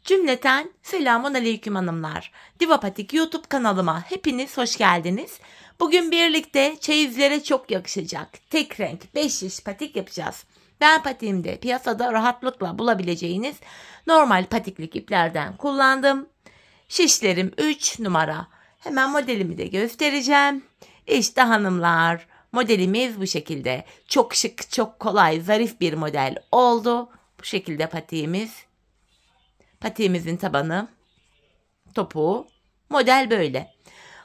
Cümleten selamun aleyküm hanımlar. Divapatik YouTube kanalıma hepiniz hoş geldiniz. Bugün birlikte çeyizlere çok yakışacak tek renk 5 şiş patik yapacağız. Ben patiğimde piyasada rahatlıkla bulabileceğiniz normal patiklik iplerden kullandım. Şişlerim 3 numara. Hemen modelimi de göstereceğim. İşte hanımlar, modelimiz bu şekilde. Çok şık, çok kolay, zarif bir model oldu. Bu şekilde patiğimiz. Patiğimizin tabanı, topuğu, model böyle.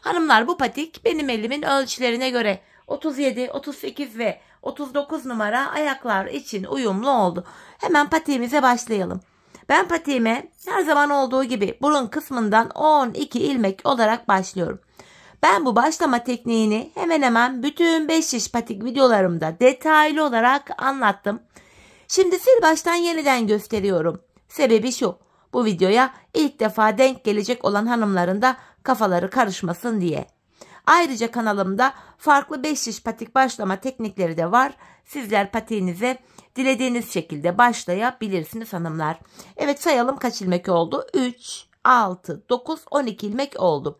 Hanımlar, bu patik benim elimin ölçülerine göre 37, 38 ve 39 numara ayaklar için uyumlu oldu. Hemen patiğimize başlayalım. Ben patiğime her zaman olduğu gibi burun kısmından 12 ilmek olarak başlıyorum. Ben bu başlama tekniğini hemen hemen bütün 5 şiş patik videolarımda detaylı olarak anlattım. Şimdi sil baştan yeniden gösteriyorum. Sebebi şu: bu videoya ilk defa denk gelecek olan hanımların da kafaları karışmasın diye. Ayrıca kanalımda farklı 5 şiş patik başlama teknikleri de var. Sizler patiğinize dilediğiniz şekilde başlayabilirsiniz hanımlar. Evet, sayalım kaç ilmek oldu? 3, 6, 9, 12 ilmek oldu.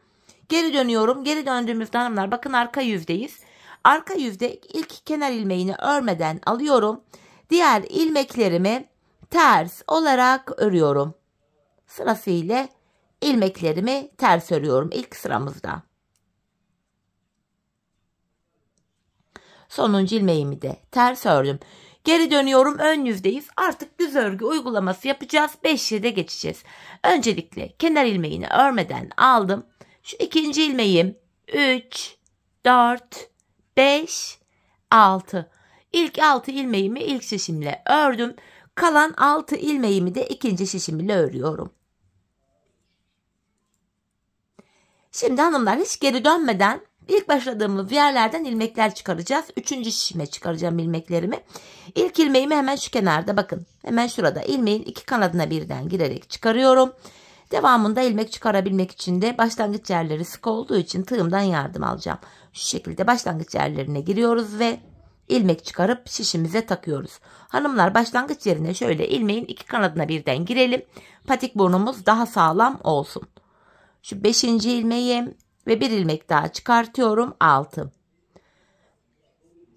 Geri dönüyorum. Geri döndüğümüzde hanımlar bakın arka yüzdeyiz. Arka yüzde ilk kenar ilmeğini örmeden alıyorum. Diğer ilmeklerimi ters olarak örüyorum. Sırasıyla ilmeklerimi ters örüyorum ilk sıramızda. Sonuncu ilmeğimi de ters ördüm. Geri dönüyorum, ön yüzdeyiz. Artık düz örgü uygulaması yapacağız. 5'e de geçeceğiz. Öncelikle kenar ilmeğini örmeden aldım. Şu ikinci ilmeğim 3, 4, 5, 6. İlk 6 ilmeğimi ilk şişimle ördüm. Kalan 6 ilmeğimi de ikinci şişimle örüyorum. Şimdi hanımlar, hiç geri dönmeden ilk başladığımız yerlerden ilmekler çıkaracağız. Üçüncü şişime çıkaracağım ilmeklerimi. İlk ilmeğimi hemen şu kenarda, bakın hemen şurada ilmeğin iki kanadına birden girerek çıkarıyorum. Devamında ilmek çıkarabilmek için de başlangıç yerleri sık olduğu için tığımdan yardım alacağım. Şu şekilde başlangıç yerlerine giriyoruz ve ilmek çıkarıp şişimize takıyoruz. Hanımlar, başlangıç yerine şöyle ilmeğin iki kanadına birden girelim. Patik burnumuz daha sağlam olsun. Şu 5. ilmeğim ve bir ilmek daha çıkartıyorum, 6.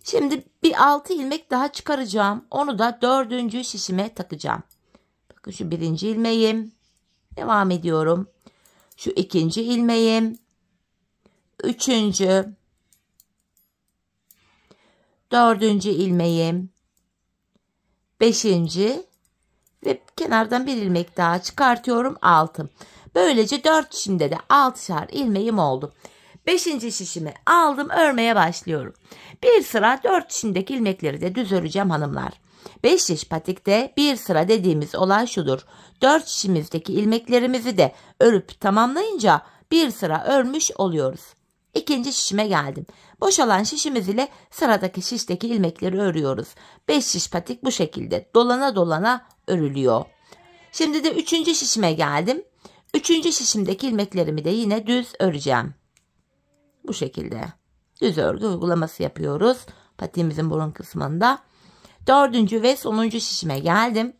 Şimdi bir 6 ilmek daha çıkaracağım. Onu da 4. şişime takacağım. Bakın şu 1. ilmeğim. Devam ediyorum. Şu 2. ilmeğim. 3. 4. ilmeğim. 5. ve kenardan bir ilmek daha çıkartıyorum, 6. Böylece 4 şişimde de 6'şar ilmeğim oldu. 5. şişimi aldım, örmeye başlıyorum. Bir sıra 4 şişimdeki ilmekleri de düz öreceğim hanımlar. 5 şiş patikte bir sıra dediğimiz olay şudur: 4 şişimizdeki ilmeklerimizi de örüp tamamlayınca bir sıra örmüş oluyoruz. İkinci şişime geldim. Boşalan şişimiz ile sıradaki şişteki ilmekleri örüyoruz. 5 şiş patik bu şekilde dolana dolana örülüyor. Şimdi de 3. şişime geldim. 3. şişimdeki ilmeklerimi de yine düz öreceğim. Bu şekilde düz örgü uygulaması yapıyoruz patiğimizin burun kısmında. 4. ve sonuncu şişime geldim.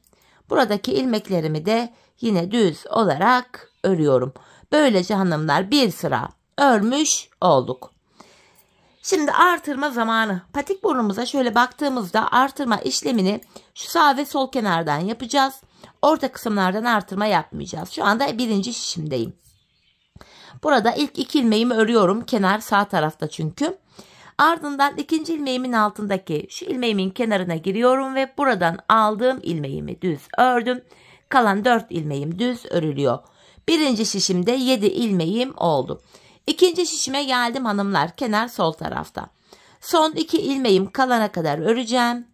Buradaki ilmeklerimi de yine düz olarak örüyorum. Böylece hanımlar bir sıra örmüş olduk. Şimdi artırma zamanı. Patik burnumuza şöyle baktığımızda artırma işlemini şu sağ ve sol kenardan yapacağız. Orta kısımlardan artırma yapmayacağız. Şu anda 1. şişimdeyim. Burada ilk 2 ilmeğimi örüyorum. Kenar sağ tarafta çünkü. Ardından 2. ilmeğimin altındaki şu ilmeğimin kenarına giriyorum ve buradan aldığım ilmeğimi düz ördüm. Kalan 4 ilmeğim düz örülüyor. 1. şişimde 7 ilmeğim oldu. 2. şişime geldim hanımlar. Kenar sol tarafta. Son 2 ilmeğim kalana kadar öreceğim.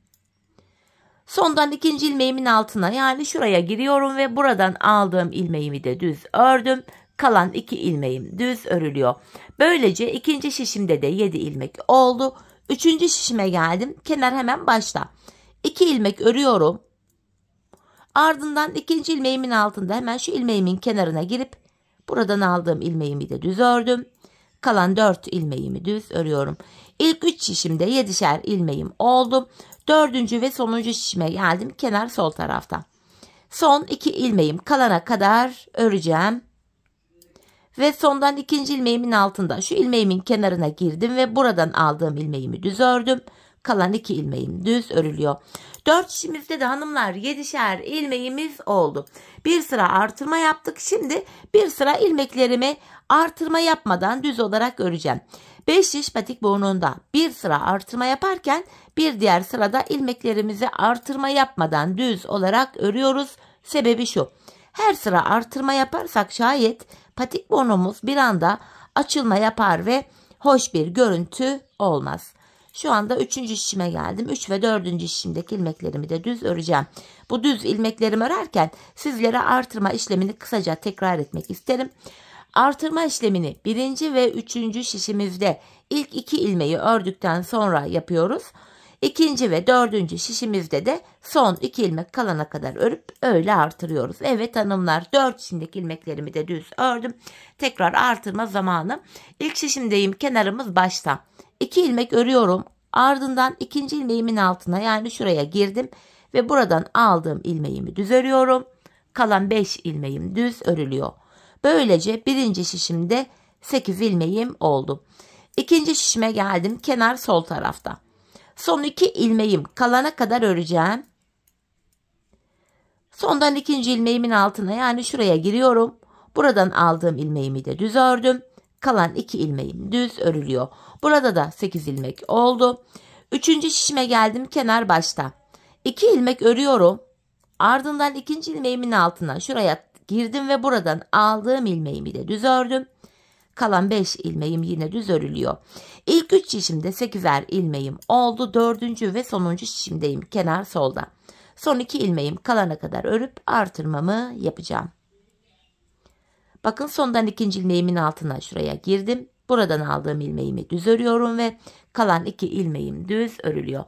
Sondan 2. ilmeğimin altına, yani şuraya giriyorum ve buradan aldığım ilmeğimi de düz ördüm. Kalan 2 ilmeğim düz örülüyor. Böylece 2. şişimde de 7 ilmek oldu. 3. şişime geldim. Kenar hemen başta. 2 ilmek örüyorum. Ardından 2. ilmeğimin altında hemen şu ilmeğimin kenarına girip buradan aldığım ilmeğimi de düz ördüm. Kalan 4 ilmeğimi düz örüyorum. İlk 3 şişimde 7'şer ilmeğim oldu. 4. ve sonuncu şişime geldim. Kenar sol tarafta. Son 2 ilmeğim kalana kadar öreceğim. Ve sondan ikinci ilmeğimin altında şu ilmeğimin kenarına girdim ve buradan aldığım ilmeğimi düz ördüm. Kalan 2 ilmeğim düz örülüyor. 4 şişimizde de hanımlar 7'şer ilmeğimiz oldu. Bir sıra artırma yaptık. Şimdi bir sıra ilmeklerimi artırma yapmadan düz olarak öreceğim. 5 şiş patik burnunda bir sıra artırma yaparken bir diğer sırada ilmeklerimizi artırma yapmadan düz olarak örüyoruz. Sebebi şu: her sıra artırma yaparsak şayet patik burnumuz bir anda açılma yapar ve hoş bir görüntü olmaz. Şu anda 3. şişime geldim. 3 ve 4. şişimdeki ilmeklerimi de düz öreceğim. Bu düz ilmeklerimi örerken sizlere artırma işlemini kısaca tekrar etmek isterim. Artırma işlemini 1. ve 3. şişimizde ilk 2 ilmeği ördükten sonra yapıyoruz. 2. ve 4. şişimizde de son 2 ilmek kalana kadar örüp öyle artırıyoruz. Evet hanımlar, 4 şişimdeki ilmeklerimi de düz ördüm. Tekrar artırma zamanı. İlk şişimdeyim, kenarımız başta. 2 ilmek örüyorum. Ardından ikinci ilmeğimin altına, yani şuraya girdim ve buradan aldığım ilmeğimi düz örüyorum. Kalan 5 ilmeğim düz örülüyor. Böylece 1. şişimde 8 ilmeğim oldu. 2. şişime geldim. Kenar sol tarafta. Son 2 ilmeğim kalana kadar öreceğim. Sondan ikinci ilmeğimin altına, yani şuraya giriyorum. Buradan aldığım ilmeğimi de düz ördüm. Kalan 2 ilmeğim düz örülüyor. Burada da 8 ilmek oldu. 3. şişime geldim. Kenar başta. 2 ilmek örüyorum. Ardından ikinci ilmeğimin altına şuraya girdim ve buradan aldığım ilmeğimi de düz ördüm. Kalan 5 ilmeğim yine düz örülüyor. İlk 3 şişimde 8'er ilmeğim oldu. 4. ve sonuncu şişimdeyim. Kenar solda. Son 2 ilmeğim kalana kadar örüp artırmamı yapacağım. Bakın, sondan ikinci ilmeğimin altına şuraya girdim. Buradan aldığım ilmeğimi düz örüyorum ve kalan 2 ilmeğim düz örülüyor.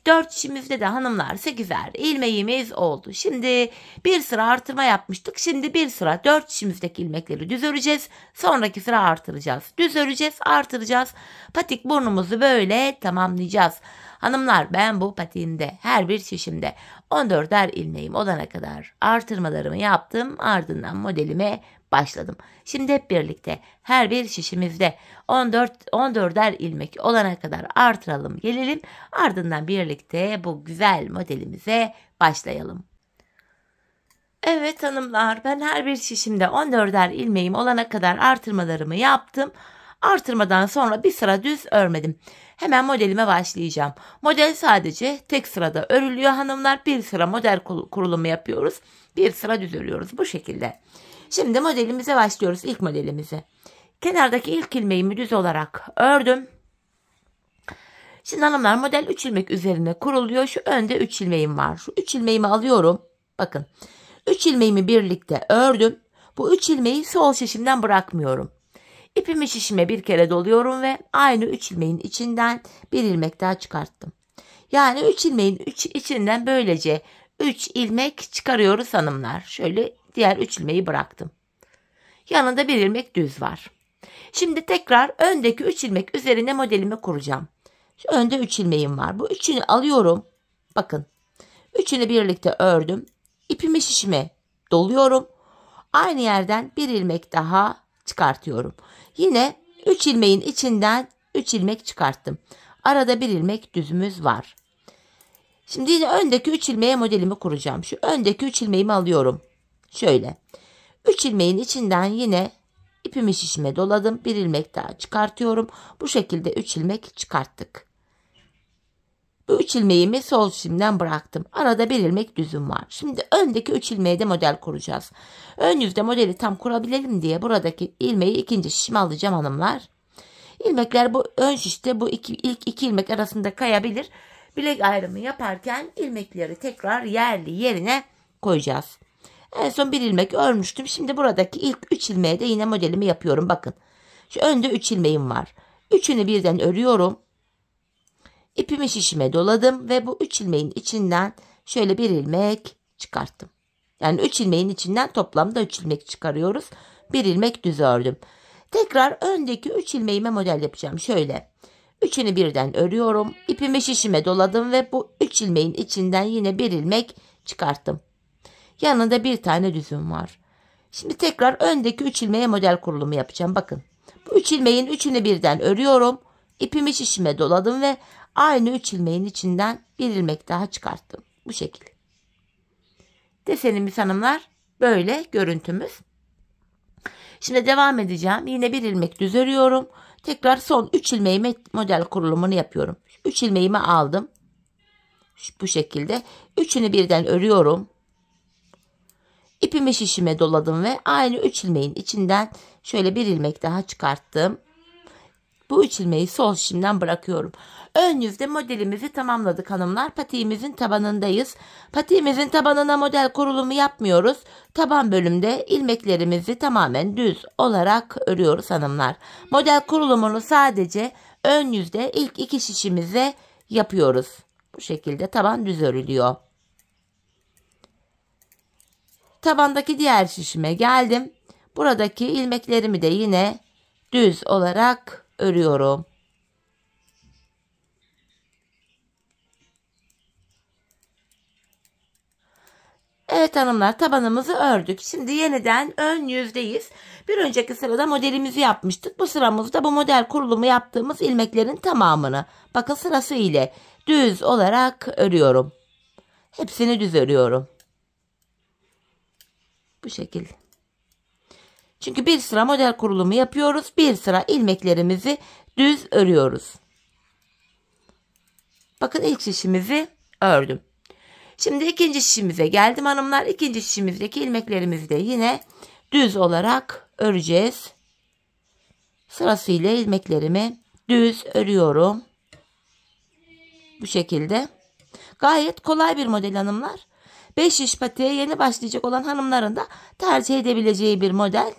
4 şişimizde de hanımlar 8'er ilmeğimiz oldu. Şimdi bir sıra artırma yapmıştık. Şimdi bir sıra 4 şişimizdeki ilmekleri düz öreceğiz. Sonraki sıra artıracağız. Düz öreceğiz, artıracağız. Patik burnumuzu böyle tamamlayacağız. Hanımlar, ben bu patiğimde her bir şişimde 14'er ilmeğim olana kadar artırmalarımı yaptım. Ardından modelime başladım. Şimdi hep birlikte her bir şişimizde 14'er ilmek olana kadar artıralım, gelelim. Ardından birlikte bu güzel modelimize başlayalım. Evet hanımlar, ben her bir şişimde 14'er ilmeğim olana kadar artırmalarımı yaptım. Artırmadan sonra bir sıra düz örmedim. Hemen modelime başlayacağım. Model sadece tek sırada örülüyor hanımlar. Bir sıra model kurulumu yapıyoruz. Bir sıra düz örüyoruz bu şekilde. Şimdi modelimize başlıyoruz, ilk modelimize. Kenardaki ilk ilmeğimi düz olarak ördüm. Şimdi hanımlar, model 3 ilmek üzerine kuruluyor. Şu önde 3 ilmeğim var. Şu 3 ilmeğimi alıyorum. Bakın, 3 ilmeğimi birlikte ördüm. Bu 3 ilmeği sol şişimden bırakmıyorum. İpimi şişime bir kere doluyorum ve aynı 3 ilmeğin içinden bir ilmek daha çıkarttım. Yani 3 ilmeğin içinden böylece 3 ilmek çıkarıyoruz hanımlar. Şöyle diğer 3 ilmeği bıraktım. Yanında bir ilmek düz var. Şimdi tekrar öndeki 3 ilmek üzerine modelimi kuracağım. Şu önde 3 ilmeğim var. Bu üçünü alıyorum. Bakın. Üçünü birlikte ördüm. İpimi şişime doluyorum. Aynı yerden bir ilmek daha çıkartıyorum. Yine 3 ilmeğin içinden 3 ilmek çıkarttım. Arada bir ilmek düzümüz var. Şimdi yine öndeki 3 ilmeğe modelimi kuracağım. Şu öndeki 3 ilmeğimi alıyorum. Şöyle. 3 ilmeğin içinden yine ipimi şişime doladım. Bir ilmek daha çıkartıyorum. Bu şekilde 3 ilmek çıkarttık. Bu 3 ilmeğimi sol şişimden bıraktım. Arada bir ilmek düzüm var. Şimdi öndeki 3 ilmeğe de model kuracağız. Ön yüzde modeli tam kurabilelim diye buradaki ilmeği ikinci şişime alacağım hanımlar. İlmekler bu ön şişte bu ilk 2 ilmek arasında kayabilir. Bilek ayrımı yaparken ilmekleri tekrar yerine koyacağız. En son bir ilmek örmüştüm. Şimdi buradaki ilk 3 ilmeğe de yine modelimi yapıyorum. Bakın. Şu önde 3 ilmeğim var. Üçünü birden örüyorum. İpimi şişime doladım ve bu 3 ilmeğin içinden şöyle bir ilmek çıkarttım. Yani 3 ilmeğin içinden toplamda 3 ilmek çıkarıyoruz. Bir ilmek düz ördüm. Tekrar öndeki 3 ilmeğime model yapacağım. Şöyle. Üçünü birden örüyorum. İpimi şişime doladım ve bu 3 ilmeğin içinden yine bir ilmek çıkarttım. Yanında bir tane düzüm var. Şimdi tekrar öndeki 3 ilmeğe model kurulumu yapacağım. Bakın. Bu 3 ilmeğin üçünü birden örüyorum. İpimi şişime doladım ve aynı 3 ilmeğin içinden bir ilmek daha çıkarttım. Bu şekilde. Desenimiz hanımlar böyle görüntümüz. Şimdi devam edeceğim. Yine bir ilmek düz örüyorum. Tekrar son 3 ilmeğime model kurulumunu yapıyorum. 3 ilmeğimi aldım. Bu şekilde. Üçünü birden örüyorum. İpimi şişime doladım ve aynı 3 ilmeğin içinden şöyle bir ilmek daha çıkarttım. Bu 3 ilmeği sol şişimden bırakıyorum. Ön yüzde modelimizi tamamladık hanımlar. Patiğimizin tabanındayız. Patiğimizin tabanına model kurulumu yapmıyoruz. Taban bölümde ilmeklerimizi tamamen düz olarak örüyoruz hanımlar. Model kurulumunu sadece ön yüzde ilk 2 şişimize yapıyoruz. Bu şekilde taban düz örülüyor. Tabandaki diğer şişime geldim. Buradaki ilmeklerimi de yine düz olarak örüyorum. Evet hanımlar, tabanımızı ördük. Şimdi yeniden ön yüzdeyiz. Bir önceki sırada modelimizi yapmıştık. Bu sıramızda bu model kurulumu yaptığımız ilmeklerin tamamını bakın sırası ile düz olarak örüyorum. Hepsini düz örüyorum. Bu şekilde. Çünkü bir sıra model kurulumu yapıyoruz. Bir sıra ilmeklerimizi düz örüyoruz. Bakın ilk şişimizi ördüm. Şimdi ikinci şişimize geldim hanımlar. İkinci şişimizdeki ilmeklerimizi de yine düz olarak öreceğiz. Sırasıyla ilmeklerimi düz örüyorum. Bu şekilde. Gayet kolay bir model hanımlar. 5 şiş patiğe yeni başlayacak olan hanımların da tercih edebileceği bir model.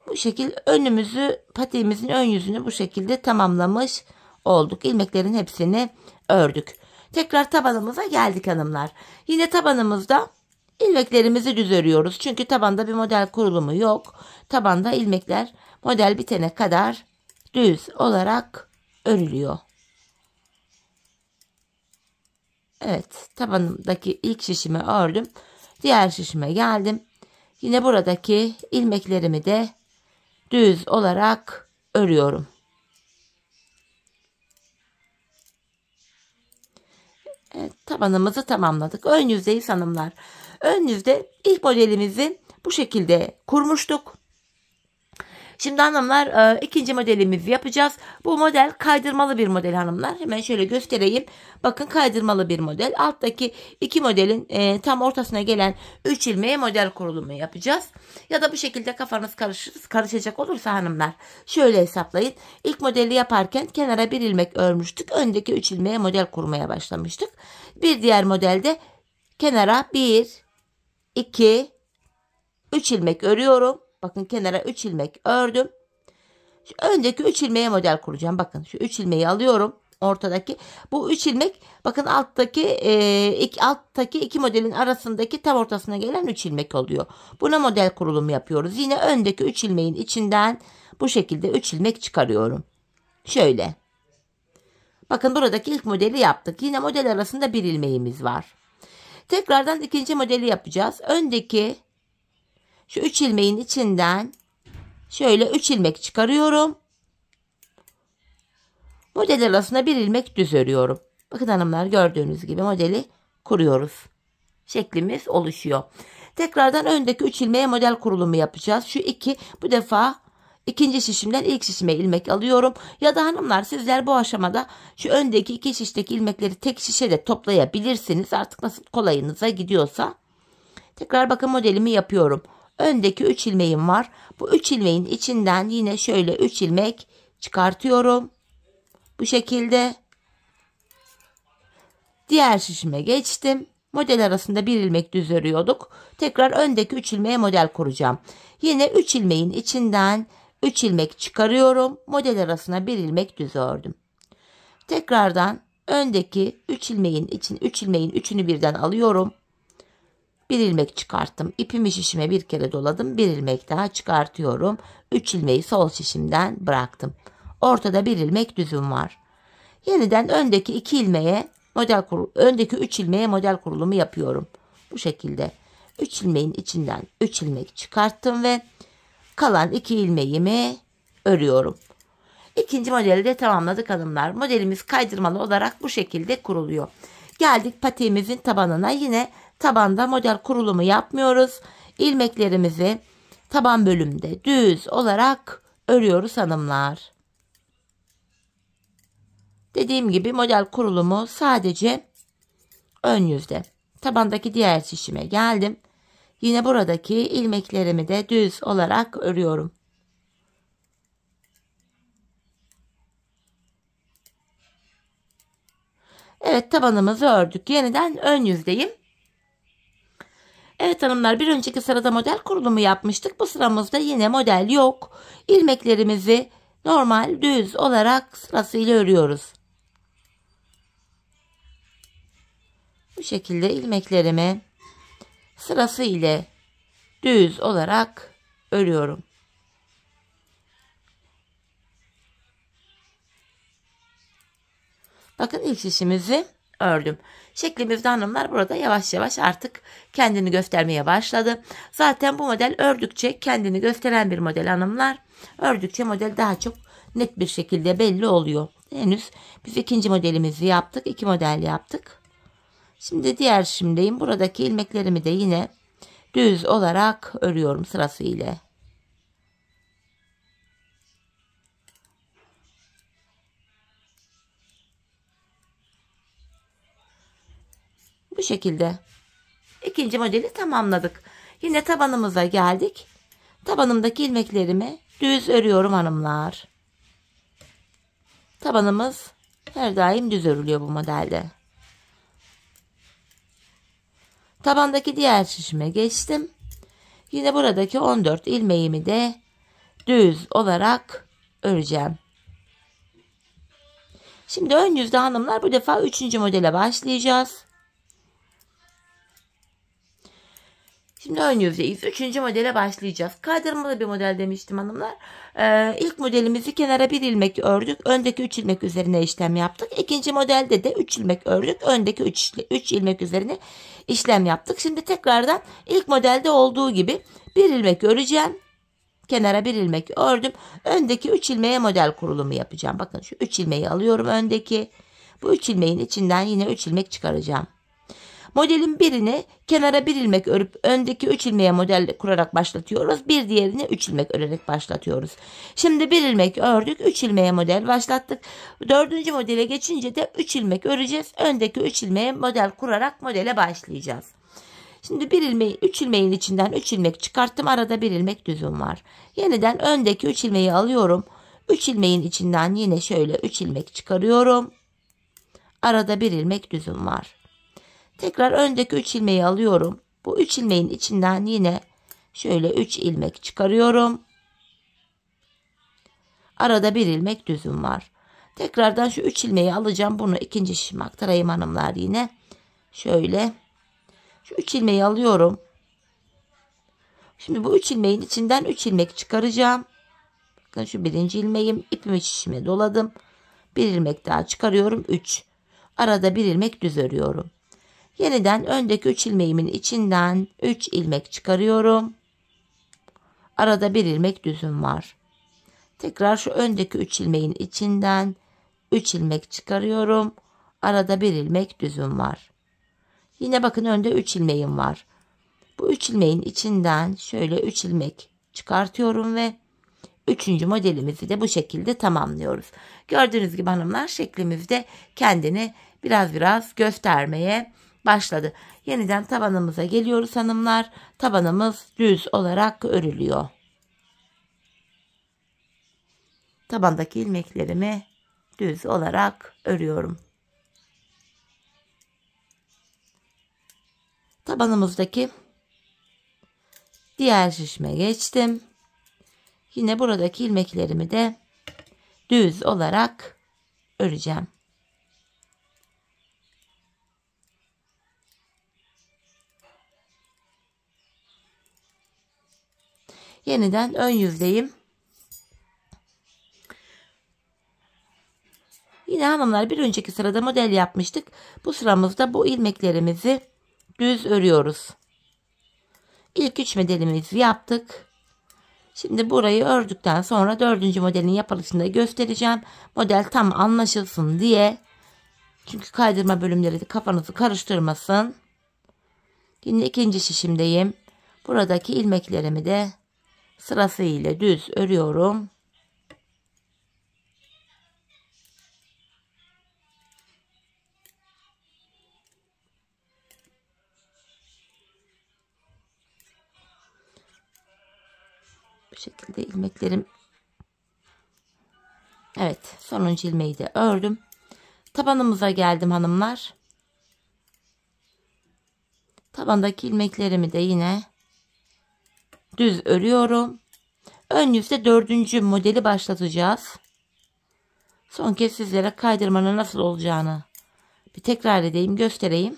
Bu şekilde önümüzü, patiğimizin ön yüzünü bu şekilde tamamlamış olduk. İlmeklerin hepsini ördük. Tekrar tabanımıza geldik hanımlar. Yine tabanımızda ilmeklerimizi düz örüyoruz. Çünkü tabanda bir model kurulumu yok. Tabanda ilmekler model bitene kadar düz olarak örülüyor. Evet, tabanımdaki ilk şişimi ördüm. Diğer şişime geldim. Yine buradaki ilmeklerimi de düz olarak örüyorum. Evet, tabanımızı tamamladık. Ön yüzdeyiz hanımlar. Ön yüzde ilk modelimizi bu şekilde kurmuştuk. Şimdi hanımlar ikinci modelimizi yapacağız. Bu model kaydırmalı bir model hanımlar. Hemen şöyle göstereyim. Bakın kaydırmalı bir model. Alttaki iki modelin tam ortasına gelen 3 ilmeğe model kurulumu yapacağız. Ya da bu şekilde kafanız karışacak olursa hanımlar şöyle hesaplayın. İlk modeli yaparken kenara bir ilmek örmüştük. Öndeki 3 ilmeğe model kurmaya başlamıştık. Bir diğer modelde kenara 1, 2, 3 ilmek örüyorum. Bakın kenara 3 ilmek ördüm. Şu öndeki 3 ilmeğe model kuracağım. Bakın şu 3 ilmeği alıyorum. Ortadaki. Bu 3 ilmek bakın alttaki iki modelin arasındaki tam ortasına gelen 3 ilmek oluyor. Buna model kurulumu yapıyoruz. Yine öndeki 3 ilmeğin içinden bu şekilde 3 ilmek çıkarıyorum. Şöyle. Bakın buradaki ilk modeli yaptık. Yine model arasında bir ilmeğimiz var. Tekrardan ikinci modeli yapacağız. Öndeki şu 3 ilmeğin içinden şöyle 3 ilmek çıkarıyorum. Model arasında bir ilmek düz örüyorum. Bakın hanımlar gördüğünüz gibi modeli kuruyoruz. Şeklimiz oluşuyor. Tekrardan öndeki 3 ilmeğe model kurulumu yapacağız. Şu 2 bu defa ikinci şişimden ilk şişime ilmek alıyorum. Ya da hanımlar sizler bu aşamada şu öndeki 2 şişteki ilmekleri tek şişe de toplayabilirsiniz. Artık nasıl kolayınıza gidiyorsa. Tekrar bakın modelimi yapıyorum. Öndeki 3 ilmeğim var. Bu 3 ilmeğin içinden yine şöyle 3 ilmek çıkartıyorum. Bu şekilde. Diğer şişime geçtim. Model arasında bir ilmek düz örüyorduk. Tekrar öndeki 3 ilmeğe model kuracağım. Yine 3 ilmeğin içinden 3 ilmek çıkarıyorum. Model arasına bir ilmek düz ördüm. Tekrardan öndeki 3 ilmeğin için 3 ilmeğin üçünü birden alıyorum. Bir ilmek çıkarttım. İpimi şişime bir kere doladım. Bir ilmek daha çıkartıyorum. 3 ilmeği sol şişimden bıraktım. Ortada bir ilmek düzüm var. Yeniden öndeki 2 ilmeğe öndeki 3 ilmeğe model kurulumu yapıyorum. Bu şekilde 3 ilmeğin içinden 3 ilmek çıkarttım ve kalan 2 ilmeğimi örüyorum. İkinci modeli de tamamladık hanımlar. Modelimiz kaydırmalı olarak bu şekilde kuruluyor. Geldik patiğimizin tabanına. Yine tabanda model kurulumu yapmıyoruz. İlmeklerimizi taban bölümde düz olarak örüyoruz hanımlar. Dediğim gibi model kurulumu sadece ön yüzde. Tabandaki diğer şişime geldim. Yine buradaki ilmeklerimi de düz olarak örüyorum. Evet, tabanımızı ördük. Yeniden ön yüzdeyim. Evet hanımlar, bir önceki sırada model kurulumu yapmıştık. Bu sıramızda yine model yok. İlmeklerimizi normal düz olarak sırasıyla örüyoruz. Bu şekilde ilmeklerimi sırasıyla düz olarak örüyorum. Bakın ilk şişimizi ördüm. Şeklimizde hanımlar burada yavaş yavaş artık kendini göstermeye başladı. Zaten bu model ördükçe kendini gösteren bir model hanımlar. Ördükçe model daha çok net bir şekilde belli oluyor. Henüz biz ikinci modelimizi yaptık. 2 model yaptık. Şimdi diğer şişimdeyim. Buradaki ilmeklerimi de yine düz olarak örüyorum sırasıyla. Bu şekilde ikinci modeli tamamladık. Yine tabanımıza geldik. Tabanımdaki ilmeklerimi düz örüyorum hanımlar. Tabanımız her daim düz örülüyor bu modelde. Tabandaki diğer şişime geçtim. Yine buradaki 14 ilmeğimi de düz olarak öreceğim. Şimdi ön yüzde hanımlar bu defa 3. modele başlayacağız. Şimdi ön yüzdeyiz. 3. modele başlayacağız. Kaydırmalı bir model demiştim hanımlar. İlk modelimizi kenara 1 ilmek ördük. Öndeki 3 ilmek üzerine işlem yaptık. İkinci modelde de 3 ilmek ördük. Öndeki 3 ilmek üzerine işlem yaptık. Şimdi tekrardan ilk modelde olduğu gibi 1 ilmek öreceğim. Kenara 1 ilmek ördüm. Öndeki 3 ilmeğe model kurulumu yapacağım. Bakın şu 3 ilmeği alıyorum öndeki. Bu 3 ilmeğin içinden yine 3 ilmek çıkaracağım. Modelin birini kenara 1 ilmek örüp öndeki 3 ilmeğe model kurarak başlatıyoruz. Bir diğerini 3 ilmek örerek başlatıyoruz. Şimdi 1 ilmek ördük. 3 ilmeğe model başlattık. 4. modele geçince de 3 ilmek öreceğiz. Öndeki 3 ilmeğe model kurarak modele başlayacağız. Şimdi 3 ilmeğin içinden 3 ilmek çıkarttım. Arada 1 ilmek düzüm var. Yeniden öndeki 3 ilmeği alıyorum. 3 ilmeğin içinden yine şöyle 3 ilmek çıkarıyorum. Arada 1 ilmek düzüm var. Tekrar öndeki 3 ilmeği alıyorum. Bu 3 ilmeğin içinden yine şöyle 3 ilmek çıkarıyorum. Arada 1 ilmek düzüm var. Tekrardan şu 3 ilmeği alacağım. Bunu ikinci şişime aktarayım hanımlar yine. Şöyle. Şu 3 ilmeği alıyorum. Şimdi bu 3 ilmeğin içinden 3 ilmek çıkaracağım. Bakın şu birinci ilmeğim. İpimi şişime doladım. 1 ilmek daha çıkarıyorum. 3. Arada 1 ilmek düz örüyorum. Yeniden öndeki 3 ilmeğimin içinden 3 ilmek çıkarıyorum. Arada 1 ilmek düzüm var. Tekrar şu öndeki 3 ilmeğin içinden 3 ilmek çıkarıyorum. Arada 1 ilmek düzüm var. Yine bakın önde 3 ilmeğim var. Bu 3 ilmeğin içinden şöyle 3 ilmek çıkartıyorum ve 3. modelimizi de bu şekilde tamamlıyoruz. Gördüğünüz gibi hanımlar şeklimizde kendini biraz göstermeye başladı. Yeniden tabanımıza geliyoruz hanımlar. Tabanımız düz olarak örülüyor. Tabandaki ilmeklerimi düz olarak örüyorum. Tabanımızdaki diğer şişime geçtim. Yine buradaki ilmeklerimi de düz olarak öreceğim. Yeniden ön yüzdeyim. Yine hanımlar bir önceki sırada model yapmıştık. Bu sıramızda bu ilmeklerimizi düz örüyoruz. İlk 3 modelimizi yaptık. Şimdi burayı ördükten sonra 4. modelin yapılışını da göstereceğim. Model tam anlaşılsın diye. Çünkü kaydırma bölümleri de kafanızı karıştırmasın. Yine ikinci şişimdeyim. Buradaki ilmeklerimi de sırasıyla düz örüyorum. Bu şekilde ilmeklerim. Evet, sonuncu ilmeği de ördüm. Tabanımıza geldim hanımlar. Tabandaki ilmeklerimi de yine düz örüyorum. Ön yüzde 4. modeli başlatacağız. Son kez sizlere kaydırmanın nasıl olacağını bir tekrar edeyim, göstereyim.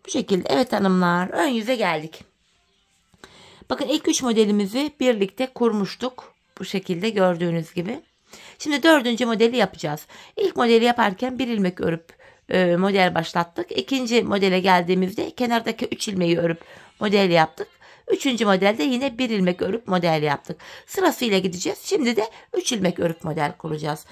Bu şekilde. Evet hanımlar, ön yüze geldik. Bakın ilk 3 modelimizi birlikte kurmuştuk. Bu şekilde gördüğünüz gibi. Şimdi 4. modeli yapacağız. İlk modeli yaparken bir ilmek örüp model başlattık. İkinci modele geldiğimizde kenardaki 3 ilmeği örüp model yaptık. 3. modelde yine bir ilmek örüp model yaptık. Sırasıyla gideceğiz. Şimdi de 3 ilmek örüp model kuracağız.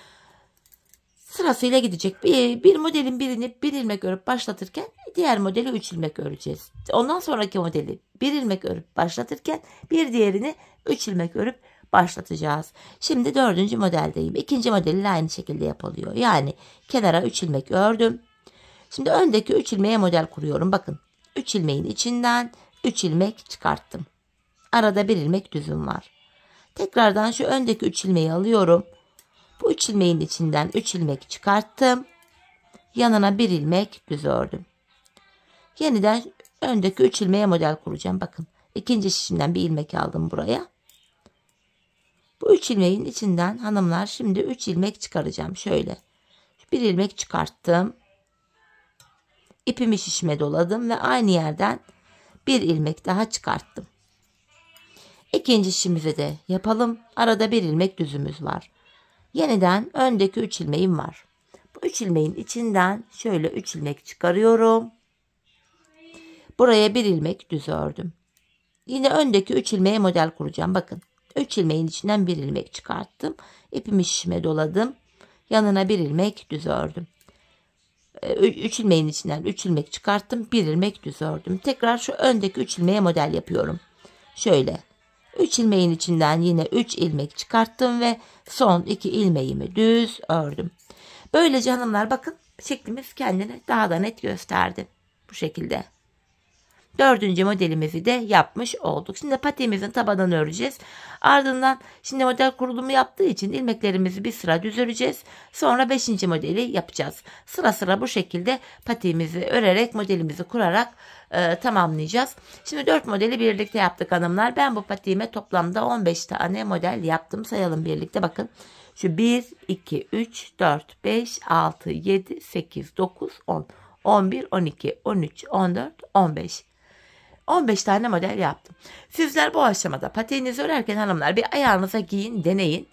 Sırasıyla gidecek. Bir modelin birini bir ilmek örüp başlatırken diğer modeli 3 ilmek öreceğiz. Ondan sonraki modeli bir ilmek örüp başlatırken bir diğerini 3 ilmek örüp başlatacağız. Şimdi 4. modeldeyim. 2. modeli aynı şekilde yapılıyor. Yani kenara 3 ilmek ördüm. Şimdi öndeki 3 ilmeğe model kuruyorum. Bakın 3 ilmeğin içinden 3 ilmek çıkarttım. Arada bir ilmek düzüm var. Tekrardan şu öndeki 3 ilmeği alıyorum. Bu 3 ilmeğin içinden 3 ilmek çıkarttım. Yanına bir ilmek düz ördüm. Yeniden öndeki 3 ilmeğe model kuracağım. Bakın ikinci şişimden bir ilmek aldım buraya. Bu 3 ilmeğin içinden hanımlar şimdi 3 ilmek çıkaracağım. Şöyle bir ilmek çıkarttım. İpimi şişime doladım ve aynı yerden bir ilmek daha çıkarttım. İkinci şişimizi de yapalım. Arada bir ilmek düzümüz var. Yeniden öndeki 3 ilmeğim var. Bu 3 ilmeğin içinden şöyle 3 ilmek çıkarıyorum. Buraya bir ilmek düz ördüm. Yine öndeki 3 ilmeğe model kuracağım. Bakın 3 ilmeğin içinden bir ilmek çıkarttım. İpimi şişime doladım. Yanına bir ilmek düz ördüm. 3 ilmeğin içinden 3 ilmek çıkarttım. Bir ilmek düz ördüm. Tekrar şu öndeki 3 ilmeğe model yapıyorum. Şöyle 3 ilmeğin içinden yine 3 ilmek çıkarttım ve son 2 ilmeğimi düz ördüm. Böylece hanımlar bakın şeklimiz kendini daha da net gösterdi. Bu şekilde. 4. modelimizi de yapmış olduk. Şimdi patiğimizin tabanını öreceğiz. Ardından şimdi model kurulumu yaptığı için ilmeklerimizi bir sıra düz öreceğiz. Sonra 5. modeli yapacağız. Sıra sıra bu şekilde patiğimizi örerek modelimizi kurarak tamamlayacağız. Şimdi 4 modeli birlikte yaptık hanımlar. Ben bu patiğime toplamda 15 tane model yaptım. Sayalım birlikte bakın. Şu 1, 2, 3, 4, 5, 6, 7, 8, 9, 10, 11, 12, 13, 14, 15. 15 tane model yaptım. Sizler bu aşamada patiğinizi örerken hanımlar bir ayağınıza giyin, deneyin.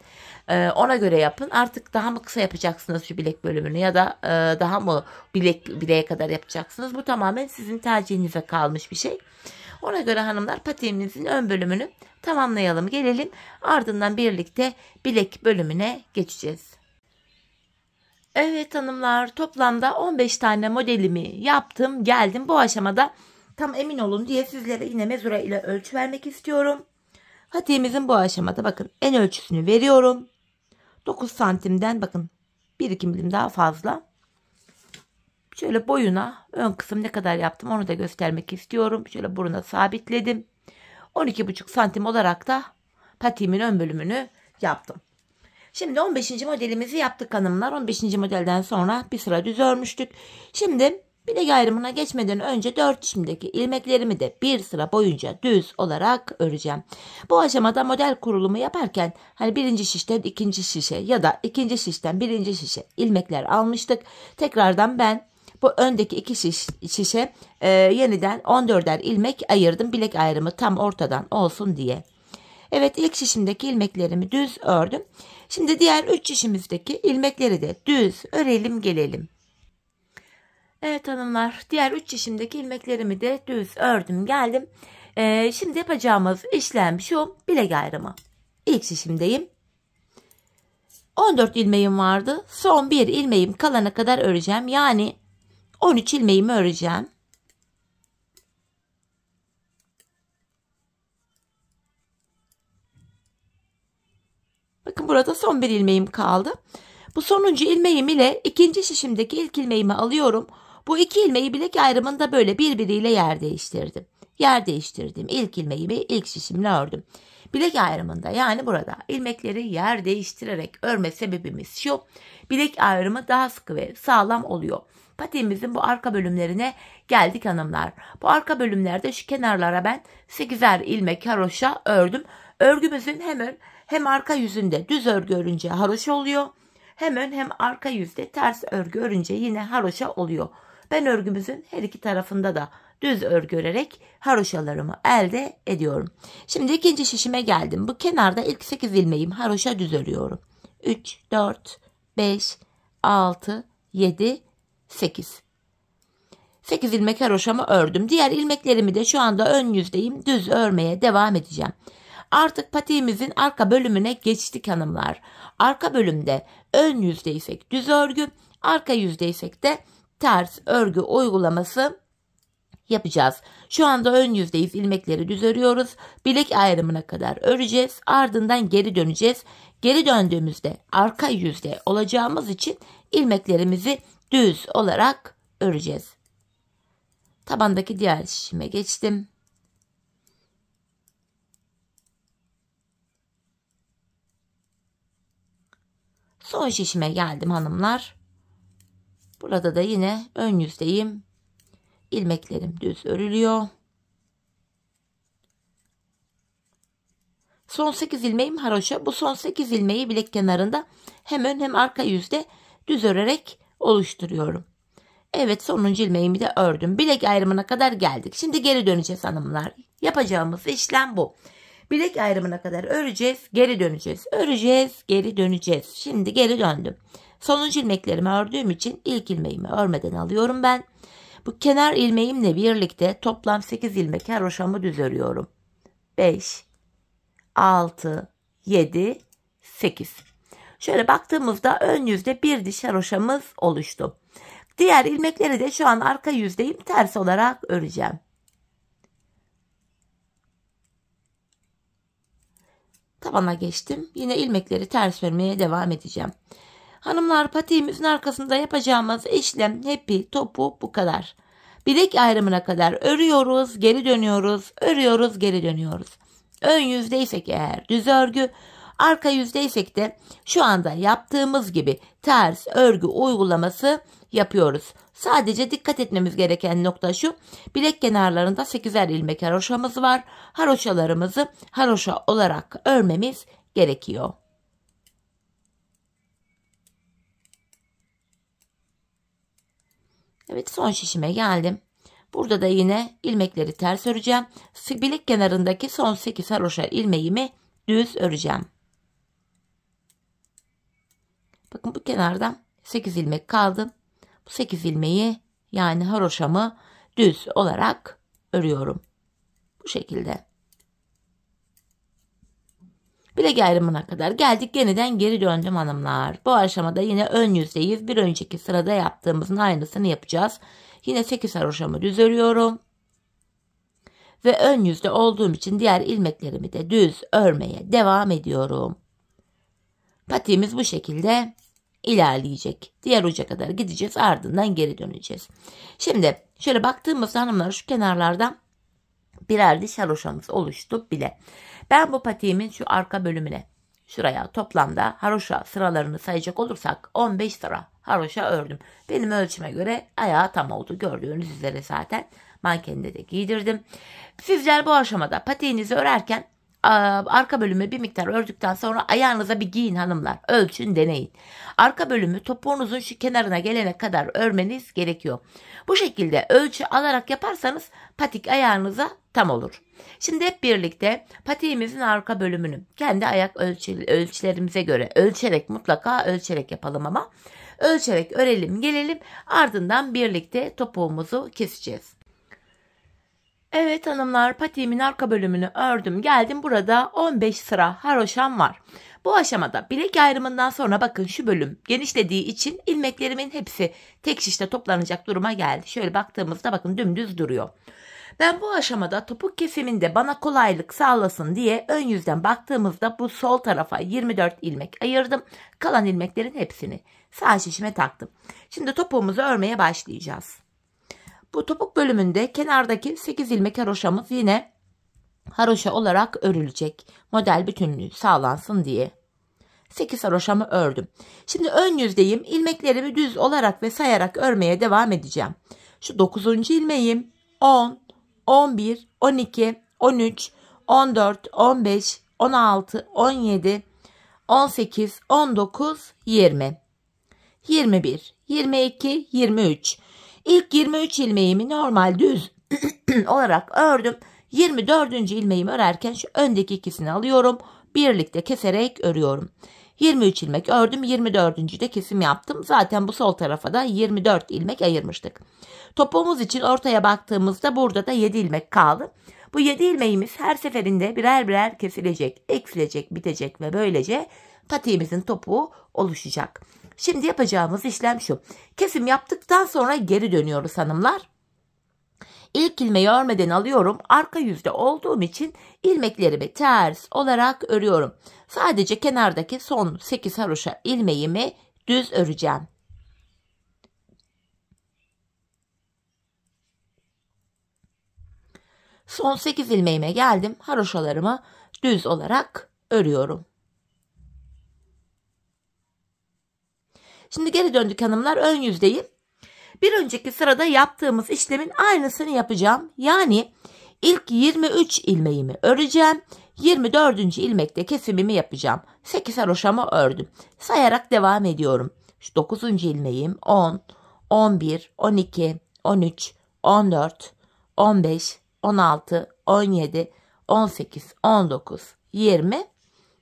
Ona göre yapın. Artık daha mı kısa yapacaksınız şu bilek bölümünü ya da daha mı bileğe kadar yapacaksınız? Bu tamamen sizin tercihinize kalmış bir şey. Ona göre hanımlar patiğimizin ön bölümünü tamamlayalım, gelelim. Ardından birlikte bilek bölümüne geçeceğiz. Evet hanımlar, toplamda 15 tane modelimi yaptım, geldim. Bu aşamada tam emin olun diye sizlere yine mezura ile ölçü vermek istiyorum. Patiğimizin bu aşamada bakın en ölçüsünü veriyorum. 9 santimden bakın 1-2 milim daha fazla. Şöyle boyuna ön kısım ne kadar yaptım onu da göstermek istiyorum. Şöyle buruna sabitledim. 12,5 santim olarak da patiğimin ön bölümünü yaptım. Şimdi 15. modelimizi yaptık hanımlar. 15. modelden sonra bir sıra düz örmüştük. Şimdi bilek ayrımına geçmeden önce 4 şişimdeki ilmeklerimi de bir sıra boyunca düz olarak öreceğim. Bu aşamada model kurulumu yaparken hani birinci şişten ikinci şişe ya da ikinci şişten birinci şişe ilmekler almıştık. Tekrardan ben bu öndeki iki şişe yeniden 14'er ilmek ayırdım. Bilek ayrımı tam ortadan olsun diye. Evet, ilk şişimdeki ilmeklerimi düz ördüm. Şimdi diğer 3 şişimizdeki ilmekleri de düz örelim gelelim. Evet hanımlar, diğer 3 şişimdeki ilmeklerimi de düz ördüm geldim. Şimdi yapacağımız işlem şu: bilek ayrımı. İlk şişimdeyim. 14 ilmeğim vardı. Son bir ilmeğim kalana kadar öreceğim. Yani 13 ilmeğimi öreceğim. Bakın burada son bir ilmeğim kaldı. Bu sonuncu ilmeğim ile ikinci şişimdeki ilk ilmeğimi alıyorum. Bu iki ilmeği bilek ayrımında böyle birbiriyle yer değiştirdim. Yer değiştirdim. İlk ilmeğimi ilk şişimle ördüm. Bilek ayrımında, yani burada ilmekleri yer değiştirerek örme sebebimiz şu: bilek ayrımı daha sıkı ve sağlam oluyor. Patiğimizin bu arka bölümlerine geldik hanımlar. Bu arka bölümlerde şu kenarlara ben 8'er ilmek haroşa ördüm. Örgümüzün hem arka yüzünde düz örgü örünce haroşa oluyor. Hem ön hem arka yüzde ters örgü örünce yine haroşa oluyor. Ben örgümüzün her iki tarafında da düz örgü örerek haroşalarımı elde ediyorum. Şimdi ikinci şişime geldim. Bu kenarda ilk 8 ilmeğim haroşa düz örüyorum. 3, 4, 5, 6, 7, 8. 8 ilmek haroşamı ördüm. Diğer ilmeklerimi de şu anda ön yüzdeyim. Düz örmeye devam edeceğim. Artık patiğimizin arka bölümüne geçtik hanımlar. Arka bölümde ön yüzdeysek düz örgü, arka yüzdeysek de ters örgü uygulaması yapacağız. Şu anda ön yüzdeyiz. İlmekleri düz örüyoruz. Bilek ayrımına kadar öreceğiz. Ardından geri döneceğiz. Geri döndüğümüzde arka yüzde olacağımız için ilmeklerimizi düz olarak öreceğiz. Tabandaki diğer şişime geçtim. Son şişime geldim hanımlar. Burada da yine ön yüzdeyim. İlmeklerim düz örülüyor. Son 8 ilmeğim haroşa. Bu son 8 ilmeği bilek kenarında hem ön hem arka yüzde düz örerek oluşturuyorum. Evet, sonuncu ilmeğimi de ördüm. Bilek ayrımına kadar geldik. Şimdi geri döneceğiz hanımlar. Yapacağımız işlem bu. Bilek ayrımına kadar öreceğiz, geri döneceğiz. Öreceğiz, geri döneceğiz. Şimdi geri döndüm. Sonuncu ilmeklerimi ördüğüm için ilk ilmeğimi örmeden alıyorum ben. Bu kenar ilmeğimle birlikte toplam 8 ilmek haroşamı düz örüyorum. 5, 6, 7, 8. Şöyle baktığımızda ön yüzde bir diş haroşamız oluştu. Diğer ilmekleri de şu an arka yüzdeyim, ters olarak öreceğim. Tabana geçtim. Yine ilmekleri ters örmeye devam edeceğim. Hanımlar, patiğimizin arkasında yapacağımız işlem hepi topu bu kadar. Bilek ayrımına kadar örüyoruz, geri dönüyoruz, örüyoruz, geri dönüyoruz. Ön yüzdeysek eğer düz örgü, arka yüzdeysek de şu anda yaptığımız gibi ters örgü uygulaması yapıyoruz. Sadece dikkat etmemiz gereken nokta şu: bilek kenarlarında 8'er ilmek haroşamız var. Haroşalarımızı haroşa olarak örmemiz gerekiyor. Evet, son şişime geldim. Burada da yine ilmekleri ters öreceğim. Bilek kenarındaki son 8 haroşa ilmeğimi düz öreceğim. Bakın, bu kenardan 8 ilmek kaldı. Bu 8 ilmeği, yani haroşamı düz olarak örüyorum. Bu şekilde. Bilek ayrımına kadar geldik. Yeniden geri döndüm hanımlar. Bu aşamada yine ön yüzdeyiz. Bir önceki sırada yaptığımızın aynısını yapacağız. Yine 8 haroşamı düz örüyorum. Ve ön yüzde olduğum için diğer ilmeklerimi de düz örmeye devam ediyorum. Patiğimiz bu şekilde ilerleyecek. Diğer uca kadar gideceğiz, ardından geri döneceğiz. Şimdi şöyle baktığımızda hanımlar, şu kenarlardan birer diş haroşamız oluştu bile. Ben bu patiğimin şu arka bölümüne, şuraya toplamda haroşa sıralarını sayacak olursak 15 sıra haroşa ördüm. Benim ölçüme göre ayağı tam oldu. Gördüğünüz üzere zaten mankeninde de giydirdim. Sizler bu aşamada patiğinizi örerken arka bölümü bir miktar ördükten sonra ayağınıza bir giyin hanımlar. Ölçün, deneyin. Arka bölümü topuğunuzun şu kenarına gelene kadar örmeniz gerekiyor. Bu şekilde ölçü alarak yaparsanız patik ayağınıza tam olur. Şimdi hep birlikte patiğimizin arka bölümünü kendi ayak ölçülerimize göre ölçerek, mutlaka ölçerek yapalım ama ölçerek örelim gelelim, ardından birlikte topuğumuzu keseceğiz. Evet hanımlar, patiğimin arka bölümünü ördüm geldim. Burada 15 sıra haroşam var. Bu aşamada bilek ayrımından sonra bakın şu bölüm genişlediği için ilmeklerimin hepsi tek şişte toplanacak duruma geldi. Şöyle baktığımızda bakın dümdüz duruyor. Ben bu aşamada topuk kesiminde bana kolaylık sağlasın diye ön yüzden baktığımızda bu sol tarafa 24 ilmek ayırdım. Kalan ilmeklerin hepsini sağ şişime taktım. Şimdi topuğumuzu örmeye başlayacağız. Bu topuk bölümünde kenardaki 8 ilmek haroşamız yine haroşa olarak örülecek. Model bütünlüğü sağlansın diye. 8 haroşamı ördüm. Şimdi ön yüzdeyim. İlmeklerimi düz olarak ve sayarak örmeye devam edeceğim. Şu 9. ilmeğim 10, 11, 12, 13, 14, 15, 16, 17, 18, 19, 20, 21, 22, 23. İlk 23 ilmeğimi normal düz olarak ördüm. 24. ilmeğimi örerken şu öndeki ikisini alıyorum. Birlikte keserek örüyorum. 23 ilmek ördüm. 24. de kesim yaptım. Zaten bu sol tarafa da 24 ilmek ayırmıştık. Topuğumuz için ortaya baktığımızda burada da 7 ilmek kaldı. Bu 7 ilmeğimiz her seferinde birer birer kesilecek, eksilecek, bitecek ve böylece patiğimizin topuğu oluşacak. Şimdi yapacağımız işlem şu. Kesim yaptıktan sonra geri dönüyoruz hanımlar. İlk ilmeği örmeden alıyorum. Arka yüzde olduğum için ilmeklerimi ters olarak örüyorum. Sadece kenardaki son 8 haroşa ilmeğimi düz öreceğim. Son 8 ilmeğime geldim. Haroşalarımı düz olarak örüyorum. Şimdi geri döndük hanımlar, ön yüzdeyim. Bir önceki sırada yaptığımız işlemin aynısını yapacağım. Yani ilk 23 ilmeğimi öreceğim. 24. ilmekte kesimimi yapacağım. 8 haroşamı ördüm. Sayarak devam ediyorum. Şu 9. ilmeğim 10, 11, 12, 13, 14, 15, 16, 17, 18, 19, 20,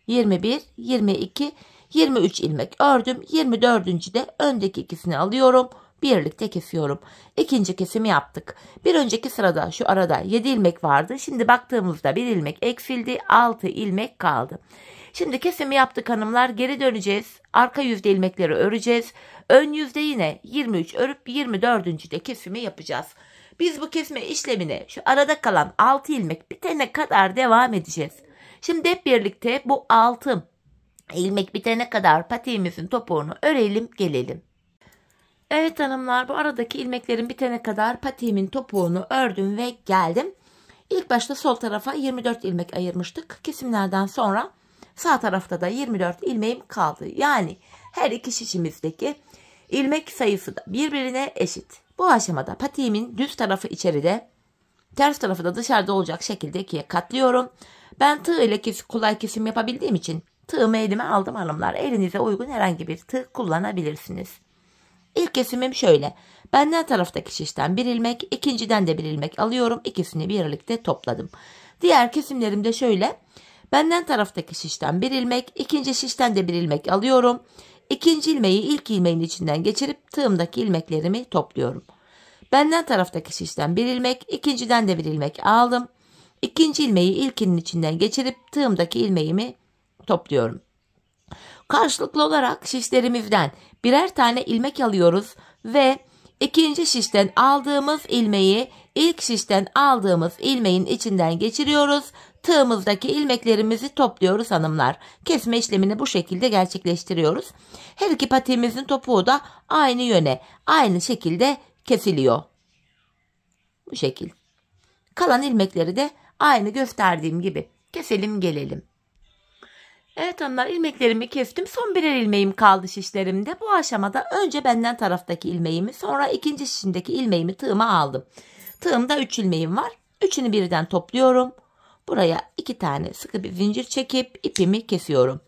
21, 22, 23 ilmek ördüm. 24. de öndeki ikisini alıyorum. Birlikte kesiyorum. İkinci kesimi yaptık. Bir önceki sırada şu arada 7 ilmek vardı. Şimdi baktığımızda 1 ilmek eksildi. 6 ilmek kaldı. Şimdi kesimi yaptık hanımlar. Geri döneceğiz. Arka yüzde ilmekleri öreceğiz. Ön yüzde yine 23 örüp 24. de kesimi yapacağız. Biz bu kesme işlemine şu arada kalan 6 ilmek bitene kadar devam edeceğiz. Şimdi hep birlikte bu 6 ilmek bitene kadar patiğimizin topuğunu örelim gelelim. Evet hanımlar, bu aradaki ilmeklerin bitene kadar patiğimin topuğunu ördüm ve geldim. İlk başta sol tarafa 24 ilmek ayırmıştık. Kesimlerden sonra sağ tarafta da 24 ilmeğim kaldı. Yani her iki şişimizdeki ilmek sayısı da birbirine eşit. Bu aşamada patiğimin düz tarafı içeride, ters tarafı da dışarıda olacak şekilde ikiye katlıyorum. Ben tığ ile kolay kesim yapabildiğim için tığımı elime aldım hanımlar. Elinize uygun herhangi bir tığ kullanabilirsiniz. İlk kesimim şöyle. Benden taraftaki şişten bir ilmek, ikinciden de bir ilmek alıyorum. İkisini birlikte topladım. Diğer kesimlerim de şöyle. Benden taraftaki şişten bir ilmek, ikinci şişten de bir ilmek alıyorum. İkinci ilmeği ilk ilmeğin içinden geçirip tığımdaki ilmeklerimi topluyorum. Benden taraftaki şişten bir ilmek, ikinciden de bir ilmek aldım. İkinci ilmeği ilkinin içinden geçirip tığımdaki ilmeğimi topluyorum. Karşılıklı olarak şişlerimizden birer tane ilmek alıyoruz ve ikinci şişten aldığımız ilmeği ilk şişten aldığımız ilmeğin içinden geçiriyoruz. Tığımızdaki ilmeklerimizi topluyoruz hanımlar. Kesme işlemini bu şekilde gerçekleştiriyoruz. Her iki patiğimizin topuğu da aynı yöne, aynı şekilde kesiliyor. Bu şekil. Kalan ilmekleri de aynı gösterdiğim gibi keselim gelelim. Evet hanımlar, ilmeklerimi kestim. Son birer ilmeğim kaldı şişlerimde. Bu aşamada önce benden taraftaki ilmeğimi, sonra ikinci şişindeki ilmeğimi tığıma aldım. Tığımda 3 ilmeğim var. Üçünü birden topluyorum. buraya 2 tane sıkı bir zincir çekip ipimi kesiyorum.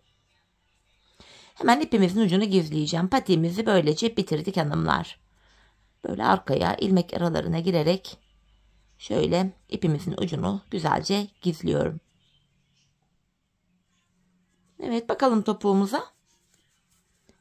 Hemen ipimizin ucunu gizleyeceğim. Patiğimizi böylece bitirdik hanımlar. Böyle arkaya ilmek aralarına girerek şöyle ipimizin ucunu güzelce gizliyorum. Evet, bakalım topuğumuza.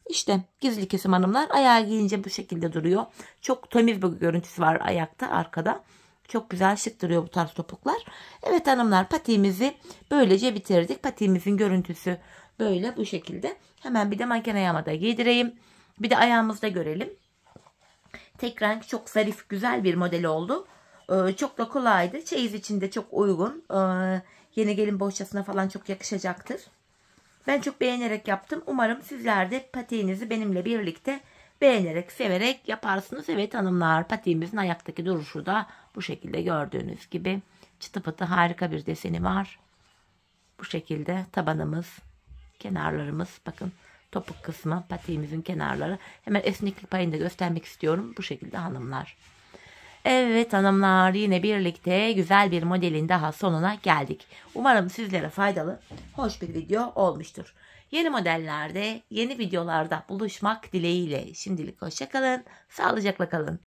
İşte gizli kesim hanımlar. Ayağı giyince bu şekilde duruyor. Çok temiz bir görüntüsü var ayakta, arkada. Çok güzel, şık duruyor bu tarz topuklar. Evet hanımlar, patiğimizi böylece bitirdik. Patiğimizin görüntüsü böyle, bu şekilde. Hemen bir de manken ayağıma da giydireyim. Bir de ayağımızda görelim. Tek renk, çok zarif, güzel bir model oldu. Çok da kolaydı. Çeyiz için de çok uygun. Yeni gelin bohçasına falan çok yakışacaktır. Ben çok beğenerek yaptım. Umarım sizler de patiğinizi benimle birlikte beğenerek, severek yaparsınız. Evet hanımlar, patiğimizin ayaktaki duruşu da bu şekilde gördüğünüz gibi. Çıtı pıtı harika bir deseni var. Bu şekilde tabanımız, kenarlarımız, bakın topuk kısmı, patiğimizin kenarları. Hemen esneklik payını da göstermek istiyorum. Bu şekilde hanımlar. Evet hanımlar, yine birlikte güzel bir modelin daha sonuna geldik. Umarım sizlere faydalı, hoş bir video olmuştur. Yeni modellerde, yeni videolarda buluşmak dileğiyle. Şimdilik hoşça kalın, sağlıcakla kalın.